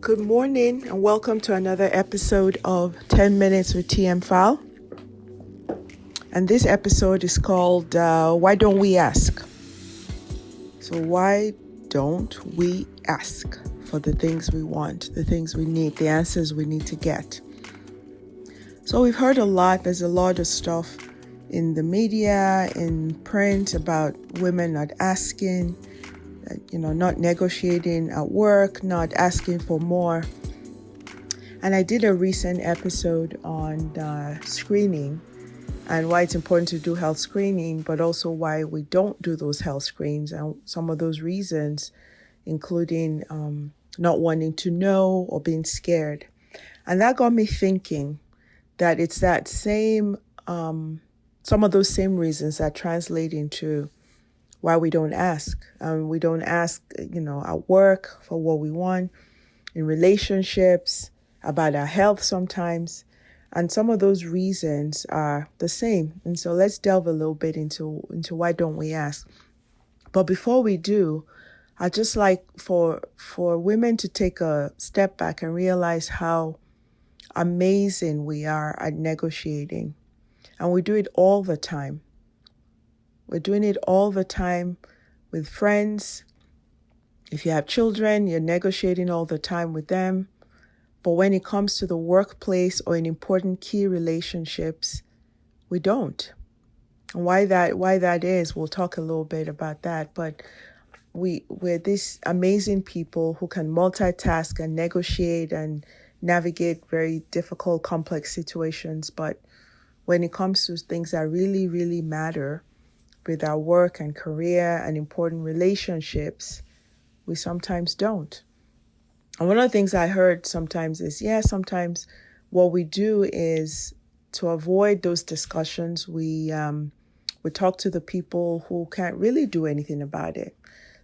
Good morning and welcome to another episode of 10 Minutes with TmFal. And this episode is called Why Don't We Ask? So why don't we ask for the things we want, the things we need, the answers we need to get? So we've heard a lot. There's a lot of stuff in the media, in print about women not asking, not negotiating at work, not asking for more. And I did a recent episode on screening and why it's important to do health screening, but also why we don't do those health screens and some of those reasons, including not wanting to know or being scared. And that got me thinking that it's that same, some of those same reasons that translate into why we don't ask. We don't ask, at work for what we want, in relationships, about our health sometimes. And some of those reasons are the same. And so let's delve a little bit into why don't we ask. But before we do, I'd just like for women to take a step back and realize how amazing we are at negotiating. And we do it all the time. We're doing it all the time with friends. If you have children, you're negotiating all the time with them. But when it comes to the workplace or in important key relationships, we don't. And why that is, we'll talk a little bit about that. But we're these amazing people who can multitask and negotiate and navigate very difficult, complex situations. But when it comes to things that really, really matter with our work and career and important relationships, we sometimes don't. And one of the things I heard sometimes is, sometimes what we do is to avoid those discussions, we talk to the people who can't really do anything about it.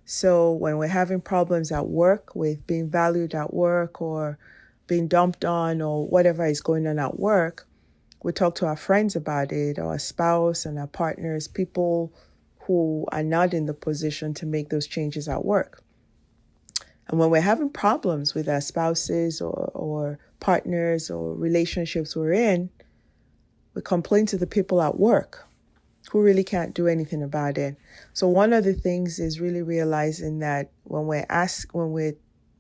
So when we're having problems at work with being valued at work or being dumped on or whatever is going on at work, we talk to our friends about it, or our spouse and our partners, people who are not in the position to make those changes at work. And when we're having problems with our spouses or partners or relationships we're in, we complain to the people at work who really can't do anything about it. So one of the things is really realizing that when we're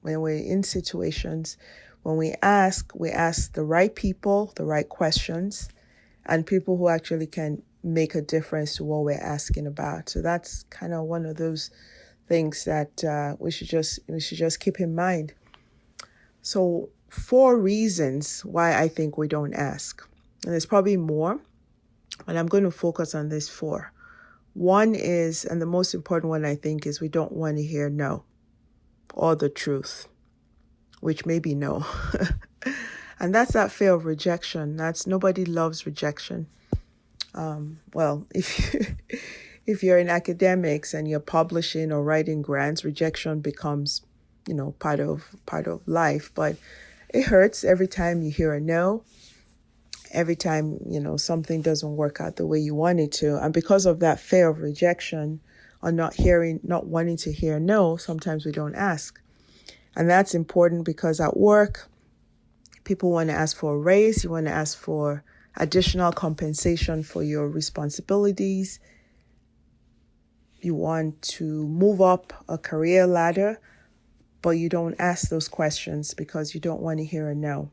in situations, when we ask the right people, the right questions, and people who actually can make a difference to what we're asking about. So that's kind of one of those things that we should just keep in mind. So 4 reasons why I think we don't ask. And there's probably more, but I'm going to focus on these 4. One is, and the most important one I think, is we don't want to hear no or the truth, which may be no. And that's that fear of rejection. Nobody loves rejection. If you're in academics and you're publishing or writing grants, rejection becomes, part of life. But it hurts every time you hear a no, every time, something doesn't work out the way you want it to. And because of that fear of rejection or not wanting to hear no, sometimes we don't ask. And that's important because at work, people want to ask for a raise. You want to ask for additional compensation for your responsibilities. You want to move up a career ladder, but you don't ask those questions because you don't want to hear a no.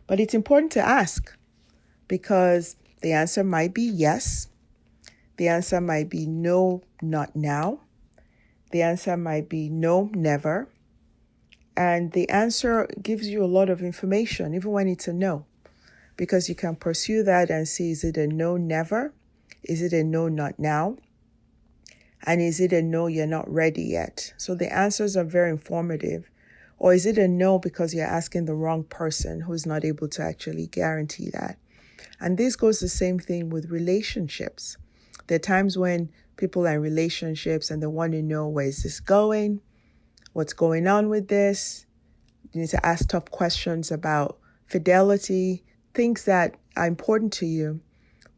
But it's important to ask because the answer might be yes. The answer might be no, not now. The answer might be no, never. And the answer gives you a lot of information, even when it's a no, because you can pursue that and see, is it a no, never? Is it a no, not now? And is it a no, you're not ready yet? So the answers are very informative. Or is it a no because you're asking the wrong person who's not able to actually guarantee that? And this goes the same thing with relationships. There are times when people are in relationships and they want to know, where is this going? What's going on with this? You need to ask tough questions about fidelity, things that are important to you,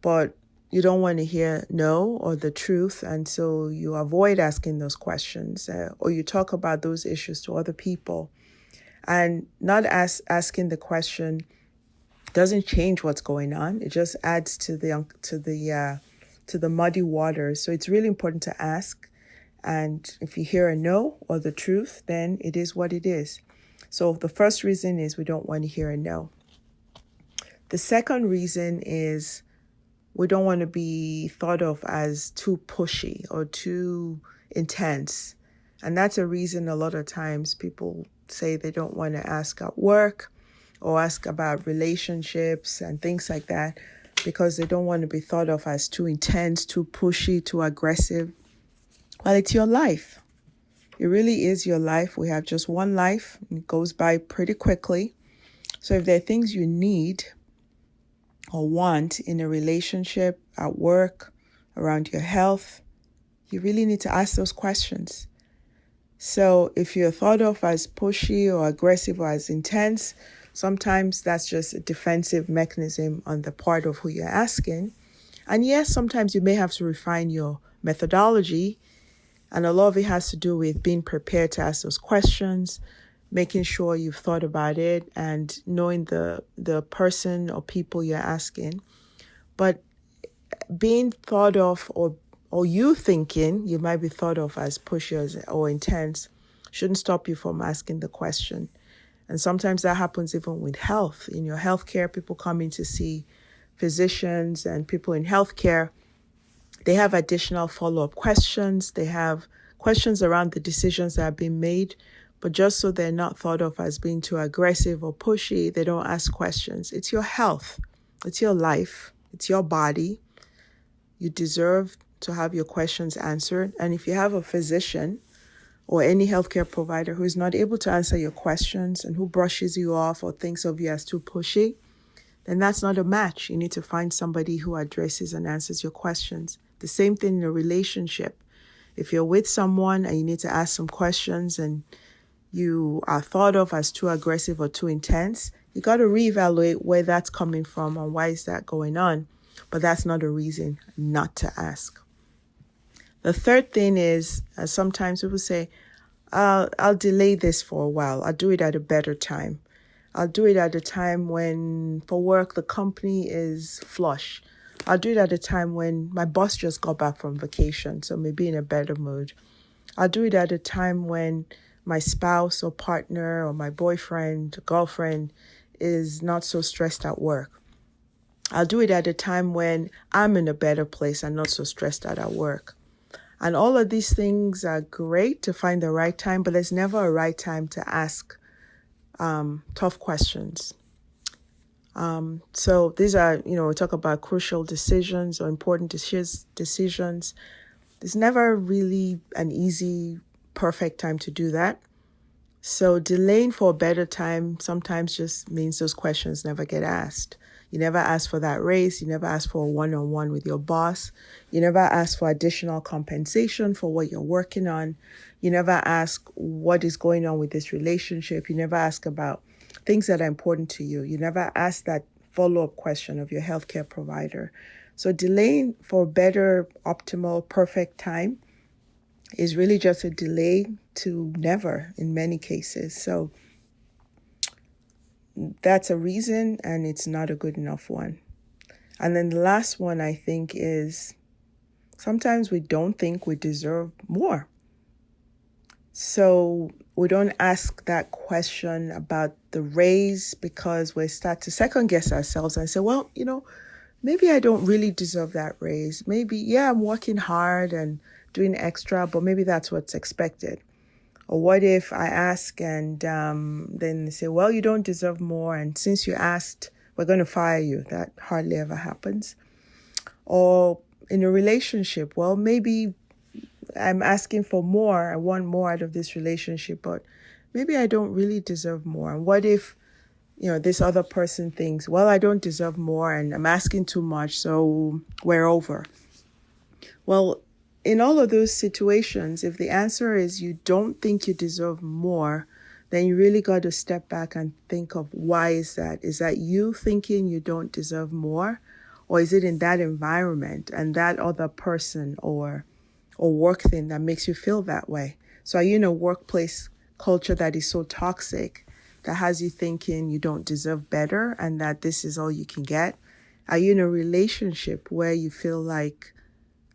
but you don't want to hear no or the truth, and so you avoid asking those questions or you talk about those issues to other people. And not asking the question doesn't change what's going on. It just adds to the muddy waters. So it's really important to ask. And if you hear a no or the truth, then it is what it is. So the first reason is we don't want to hear a no. The second reason is we don't want to be thought of as too pushy or too intense. And that's a reason a lot of times people say they don't want to ask at work or ask about relationships and things like that because they don't want to be thought of as too intense, too pushy, too aggressive. Well, it's your life. It really is your life. We have just one life. It goes by pretty quickly. So if there are things you need or want in a relationship, at work, around your health, you really need to ask those questions. So if you're thought of as pushy or aggressive or as intense, sometimes that's just a defensive mechanism on the part of who you're asking. And yes, sometimes you may have to refine your methodology. And a lot of it has to do with being prepared to ask those questions, making sure you've thought about it and knowing the person or people you're asking. But being thought of or you thinking you might be thought of as pushy or intense shouldn't stop you from asking the question. And sometimes that happens even with health. In your healthcare, people come in to see physicians and people in healthcare. They have additional follow-up questions. They have questions around the decisions that have been made. But just so they're not thought of as being too aggressive or pushy, they don't ask questions. It's your health. It's your life. It's your body. You deserve to have your questions answered. And if you have a physician or any healthcare provider who is not able to answer your questions and who brushes you off or thinks of you as too pushy, then that's not a match. You need to find somebody who addresses and answers your questions. The same thing in a relationship. If you're with someone and you need to ask some questions and you are thought of as too aggressive or too intense, you got to reevaluate where that's coming from and why is that going on. But that's not a reason not to ask. The third thing is, sometimes people say, I'll delay this for a while. I'll do it at a better time. I'll do it at a time when, for work, the company is flush. I'll do it at a time when my boss just got back from vacation, so maybe in a better mood. I'll do it at a time when my spouse or partner or my boyfriend, girlfriend is not so stressed at work. I'll do it at a time when I'm in a better place and not so stressed out at work. And all of these things are great to find the right time, but there's never a right time to ask tough questions. So these are, we talk about crucial decisions or important decisions. There's never really an easy, perfect time to do that. So delaying for a better time sometimes just means those questions never get asked. You never ask for that raise. You never ask for a one-on-one with your boss. You never ask for additional compensation for what you're working on. You never ask what is going on with this relationship. You never ask about things that are important to you. You never ask that follow-up question of your healthcare provider. So delaying for a better, optimal, perfect time is really just a delay to never in many cases. So that's a reason, and it's not a good enough one. And then the last one, I think, is sometimes we don't think we deserve more. So we don't ask that question about the raise because we start to second guess ourselves and say, well, maybe I don't really deserve that raise. Maybe, I'm working hard and doing extra, but maybe that's what's expected. Or what if I ask and then they say, well, you don't deserve more. And since you asked, we're going to fire you. That hardly ever happens. Or in a relationship, well, maybe I'm asking for more. I want more out of this relationship, but maybe I don't really deserve more. And what if, this other person thinks, well, I don't deserve more and I'm asking too much, so we're over. Well, in all of those situations, if the answer is you don't think you deserve more, then you really got to step back and think of why is that? Is that you thinking you don't deserve more? Or is it in that environment and that other person or work thing that makes you feel that way? So are you in a workplace culture that is so toxic that has you thinking you don't deserve better and that this is all you can get? Are you in a relationship where you feel like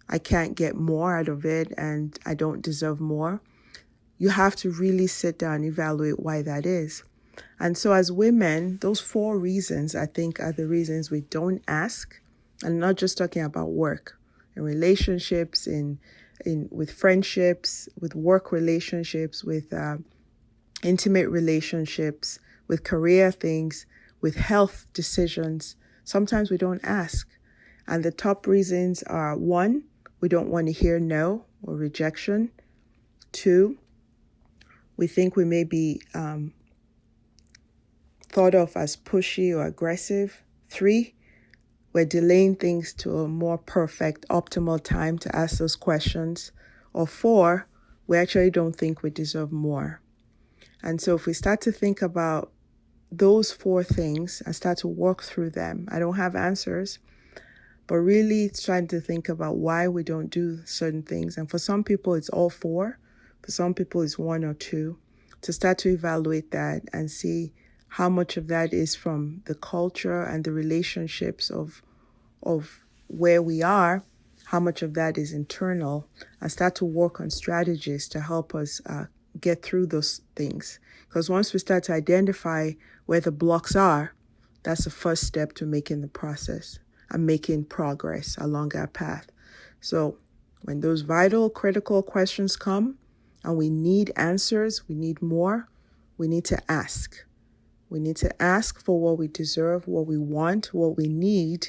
I can't get more out of it and I don't deserve more? You have to really sit down and evaluate why that is. And so as women, those 4 reasons, I think, are the reasons we don't ask. And not just talking about work, in relationships, in with friendships, with work relationships, with intimate relationships, with career things, with health decisions. Sometimes we don't ask. And the top reasons are: 1, we don't want to hear no or rejection. 2, we think we may be thought of as pushy or aggressive. 3, we're delaying things to a more perfect, optimal time to ask those questions. Or 4, we actually don't think we deserve more. And so if we start to think about those 4 things and start to work through them, I don't have answers, but really trying to think about why we don't do certain things. And for some people, it's all 4. For some people, it's 1 or 2. To start to evaluate that and see how much of that is from the culture and the relationships of where we are, how much of that is internal, and start to work on strategies to help us get through those things. Because once we start to identify where the blocks are, that's the first step to making the process and making progress along our path. So when those vital, critical questions come and we need answers, we need more, we need to ask. We need to ask for what we deserve, what we want, what we need.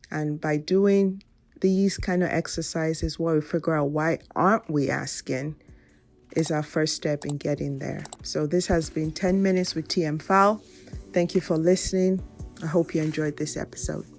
And by doing these kind of exercises where we figure out why aren't we asking is our first step in getting there. So this has been 10 Minutes with TmFal. Thank you for listening. I hope you enjoyed this episode.